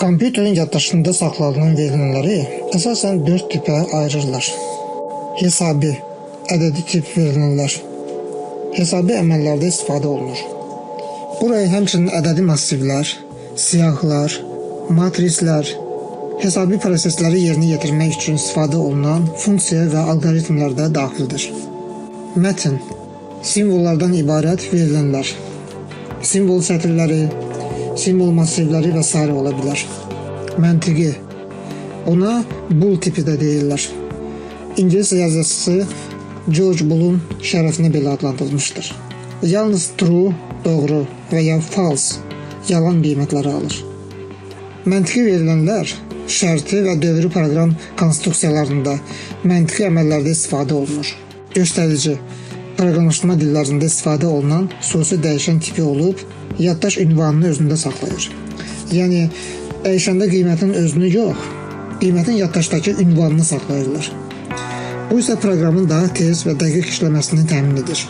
Kompüterin yaddaşında saxlanılan verilənləri əsasən 4 tipə ayırırlar. Hesabi, ədədi tip verilənlər. Hesabi əməllərdə istifadə olunur. Buraya həmçinin ədədi massivlər, siyahılar, matrislər, hesabi prosesləri yerinə yetirmək üçün istifadə olunan funksiya və alqoritmlər də daxildir. Mətn, simvollardan ibarət verilənlər. Simvol sətirləri, simvol massivləri və s. ola bilər. Məntiqi, ona Boole tipi də deyirlər. İngilis yazıçısı George Boole'un şərəfinə belə adlandırılmışdır. Yalnız true, doğru və ya false, yalan qiymətləri alır. Məntiqi verilənlər şərti və dövrü proqram konstruksiyalarında, məntiqi əməllərdə istifadə olunur. Göstərici, proqramlaşdırma dillərində istifadə olunan xüsusi dəyişən tipi olub, yaddaş ünvanını özündə saxlayır. Yəni, dəyişəndə qiymətin özünü yox, qiymətin yaddaşdakı ünvanını saxlayırlar. Bu isə proqramın daha tez və dəqiq işləməsini təmin edir.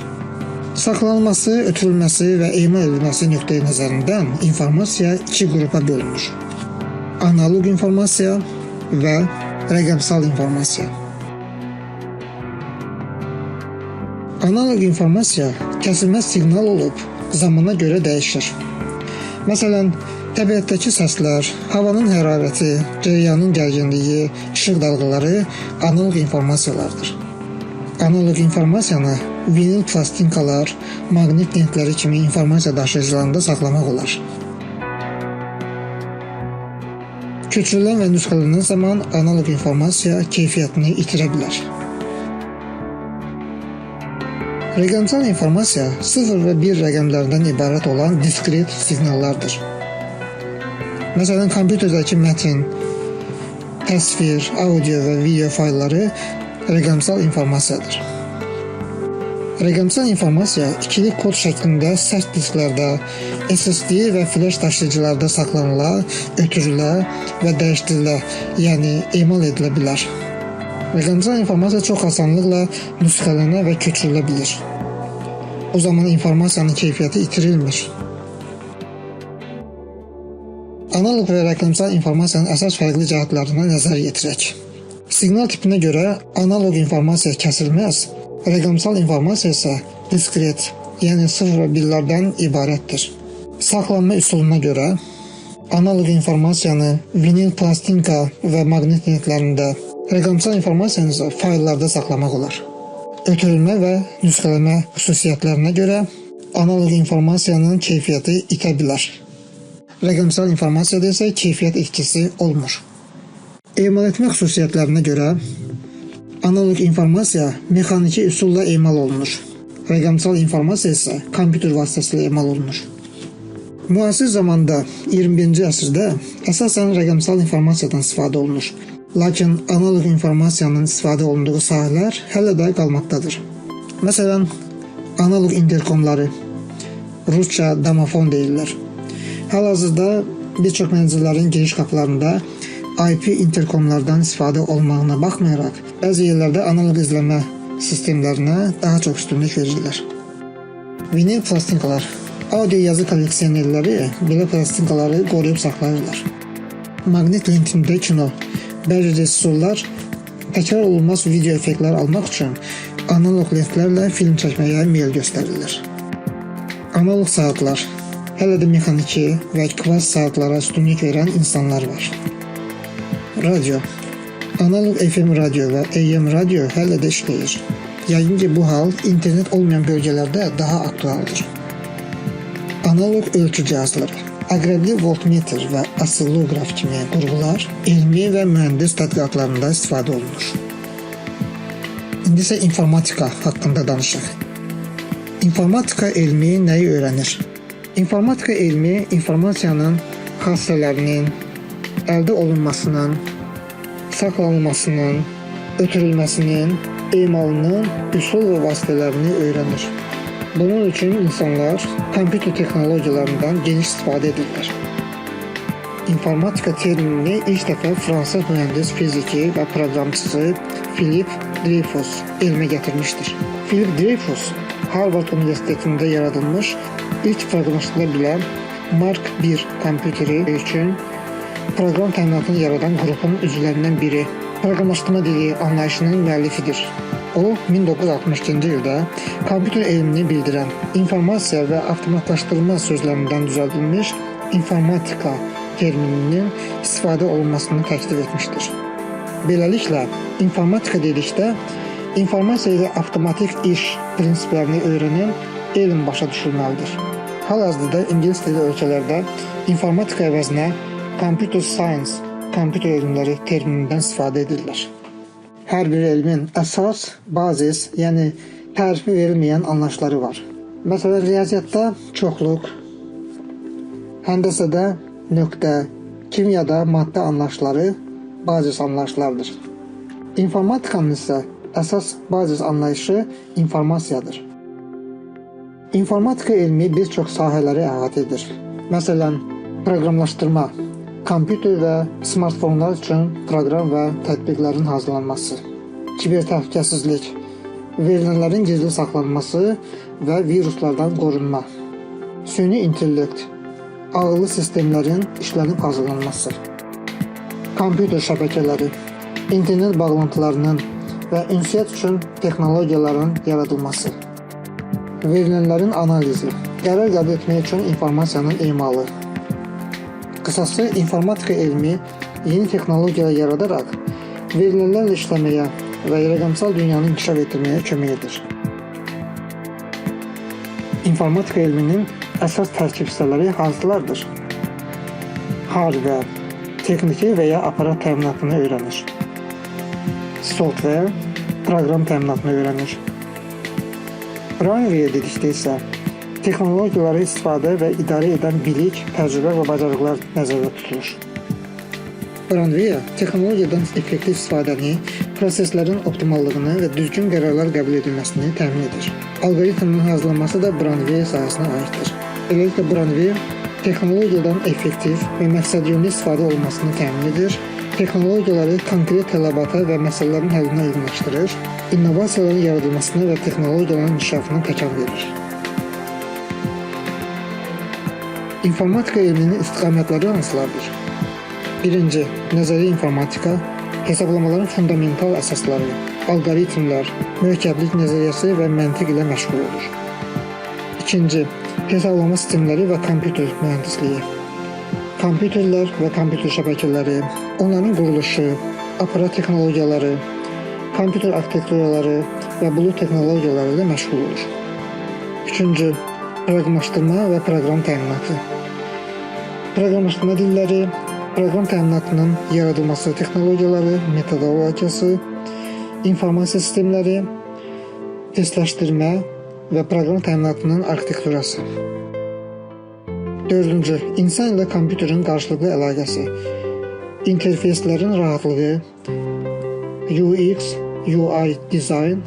Saxlanılması, ötürülməsi və emal edilməsi nöqteyi nəzərindən informasiya iki qrupa bölünür. Analoq informasiya və rəqəmsal informasiya. Analoq informasiya kəsilməz siqnal olub, zamana görə dəyişir. Məsələn, təbiətdəki səslər, havanın hərarəti, cərəyanın gərginliyi, işıq dalğaları analoq informasiyalardır. Analoq informasiyanı vinil plastinkalar, maqnit lentləri kimi informasiya daşıyıcılarında saxlamaq olar. Köçürülən və nüsxələnən zaman analoq informasiya keyfiyyətini itirə bilər. Rəqəmsal informasiya 0 və 1 rəqəmlərindən ibarət olan diskret siqnallardır. Məsələn, kompüterdəki mətn, təsvir, audio və video faylları rəqəmsal informasiyadır. Rəqəmsal informasiya ikili kod şəklində sərt disklərdə, SSD və flash daşıyıcılarda saxlanıla, ötürülə və dəyişdirilə, yəni emal edilə bilər. Rəqəmsal informasiya çox asanlıqla nüsxələnə və köçürülə bilir. O zaman informasiyanın keyfiyyəti itirilmir. Analoq və rəqəmsal informasiyanın əsas fərqli cəhətlərinə nəzər yetirək. Siqnal tipinə görə analoq informasiya kəsilməz, rəqəmsal informasiya isə diskret, yəni 0 və 1-lərdən ibarətdir. Saxlanma üsuluna görə analoq informasiyanı vinil plastinka və maqnit lentlərində, rəqəmsal informasiyanı isə fayllarda saxlamaq olar. Ötürülmə və nüsxələmə xüsusiyyətlərinə görə analoq informasiyanın keyfiyyəti itə bilər. Rəqəmsal informasiyada isə keyfiyyət itkisi olmur. Emal etmə xüsusiyyətlərinə görə analoq informasiya mexaniki üsulla emal olunur. Rəqəmsal informasiya isə kompüter vasitəsilə emal olunur. Müasir zamanda 21-ci əsrdə əsasən rəqəmsal informasiyadan istifadə olunur. Lakin analoq informasiyanın istifadə olunduğu sahələr hələ də qalmaqdadır. Məsələn, analoq interkomları, rusca domofon deyirlər. Hal-hazırda bir çox mənzillərin giriş qapılarında IP interkomlardan istifadə olmağına baxmayaraq, bəzi yerlərdə analoq izləmə sistemlərinə daha çox üstünlük verirlər. Vinil plastinkalar, audio yazı kolleksionerləri belə plastinkaları qoruyub saxlayırlar. Maqnit lentində kino, bəzi rejissorlar təkrar olunmaz video effektlər almaq üçün analoq lentlərlə film çəkməyə meyl göstərirlər. Analoq saatlar, hələ də mexaniki və kvaz saatlara üstünlük verən insanlar var. Radio, analoq FM radio və AM radio hələ də işləyir. Yəqin ki, bu hal internet olmayan bölgələrdə daha aktualdır. Analoq ölçü cihazları, aqrəbli voltmetr və ossilloqraf kimi qurğular elmi və mühəndis tədqiqatlarında istifadə olunur. İndi isə informatika haqqında danışaq. İnformatika elmi nəyi öyrənir? İnformatika elmi informasiyanın xassələrinin, əldə olunmasının, saxlanılmasının, ötürülməsinin, emalının üsul və vasitələrini öyrənir. Bunun üçün insanlar kompüter texnologiyalarından geniş istifadə edirlər. İnformatika terminini ilk dəfə fransız mühəndis fiziki və proqramçısı Philip Dreyfus elmə gətirmişdir. Philip Dreyfus Harvard Universitetində yaradılmış ilk proqramlaşdırıla bilən Mark I kompüteri üçün proqram təminatını yaradan qrupun üzvlərindən biri, proqramlaşdırma dili anlayışının müəllifidir. O, 1962-ci ildə kompüter elmini bildirən informasiya və avtomatlaşdırma sözlərindən düzəldilmiş informatika termininin istifadə olunmasını təklif etmişdir. Beləliklə, informatika dedikdə informasiya ilə avtomatik iş prinsiplərini öyrənən elm başa düşülməlidir. Hal-hazırda ingilis dilli ölkələrdə informatika əvəzinə computer science, kompüter elmləri terminindən istifadə edirlər. Hər bir elmin əsas, bazis, yəni tərifi verilməyən anlayışları var. Məsələn, riyaziyyatda çoxluq, həndəsədə nöqtə, kimyada maddə anlayışları bazis anlayışlardır. İnformatikanın isə əsas bazis anlayışı informasiyadır. İnformatika elmi bir çox sahələri əhatə edir. Məsələn, proqramlaşdırma, kompüter və smartfonlar üçün proqram və tətbiqlərin hazırlanması, kiber təhlükəsizlik, verilənlərin gizli saxlanması və viruslardan qorunma, süni intellekt, ağıllı sistemlərin işlənib hazırlanması, kompüter şəbəkələri, internet bağlantılarının və ünsiyyət üçün texnologiyaların yaradılması, verilənlərin analizi, qərar qəbul etmək üçün informasiyanın emalı. Qısası, informatika elmi yeni texnologiyalar yaradaraq verilənlərlə işləməyə və rəqəmsal dünyanı inkişaf etdirməyə kömək edir. İnformatika elminin əsas tərkib hissələri hansılardır? Hardware, texniki və ya aparat təminatını öyrənir. Software, proqram təminatını öyrənir. Runway dedikdə isə texnologiyaları istifadə və idarə edən bilik, təcrübə və bacarıqlar nəzərdə tutulur. Runway texnologiyadan effektiv istifadəni, proseslərin optimallığını və düzgün qərarlar qəbul edilməsini təmin edir. Alqoritmin hazırlanması da Runway sahəsinə aiddir. Beləliklə, Runway texnologiyadan effektiv və məqsədyönlü istifadə olunmasını təmin edir, texnologiyaları konkret tələbata və məsələlərin həllinə uyğunlaşdırır, innovasiyaların yaradılmasına və texnologiyaların inkişafına təkan verir. İnformatika elminin istiqamətləri hansılardır? 1. Nəzəri informatika, hesablamaların fundamental əsasları, alqoritmlər, mürəkkəblik nəzəriyyəsi və məntiq ilə məşğul olur. 2. Hesablama sistemləri və kompüter mühəndisliyi, kompüterlər və kompüter şəbəkələri, onların quruluşu, aparat texnologiyaları, kompüter arxitekturaları və bulut texnologiyaları ilə məşğul olur. 3. Proqramlaşdırma və proqram təminatı, proqramlaşdırma dilləri, proqram təminatının yaradılması texnologiyaları, metodologiyası, informasiya sistemləri, testləşdirmə və proqram təminatının arxitekturası. 4. İnsan ilə kompüterin qarşılıqlı əlaqəsi, interfeyslərin rahatlığı, UX, UI dizayn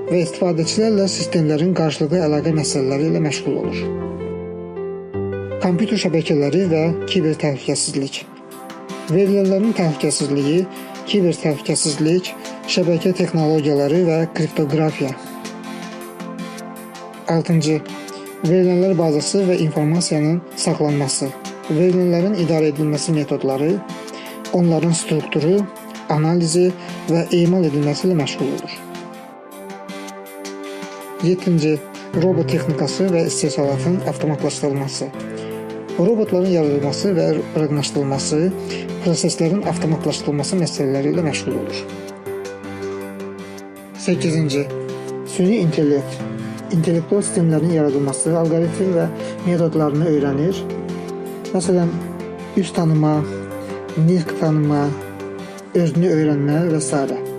və istifadəçilərlə sistemlərin qarşılıqlı əlaqə məsələləri ilə məşğul olur. Kompüter şəbəkələri və kiber təhlükəsizlik, verilənlərin təhlükəsizliyi, kiber təhlükəsizlik, şəbəkə texnologiyaları və kriptoqrafiya. 6. Verilənlər bazası və informasiyanın saxlanması, verilənlərin idarə edilməsi metodları, onların strukturu, analizi və emal edilməsi ilə məşğul olur. 7. Robot texnikası və istehsalatın avtomatlaşdırılması, robotların yaradılması və proqramlaşdırılması, proseslərin avtomatlaşdırılması məsələləri ilə məşğul olur. 8. Süni intellekt, intellektual sistemlərin yaradılması, alqoritm və metodlarını öyrənir. Məsələn, üz tanıma, nitq tanıma, özünü öyrənmə və s.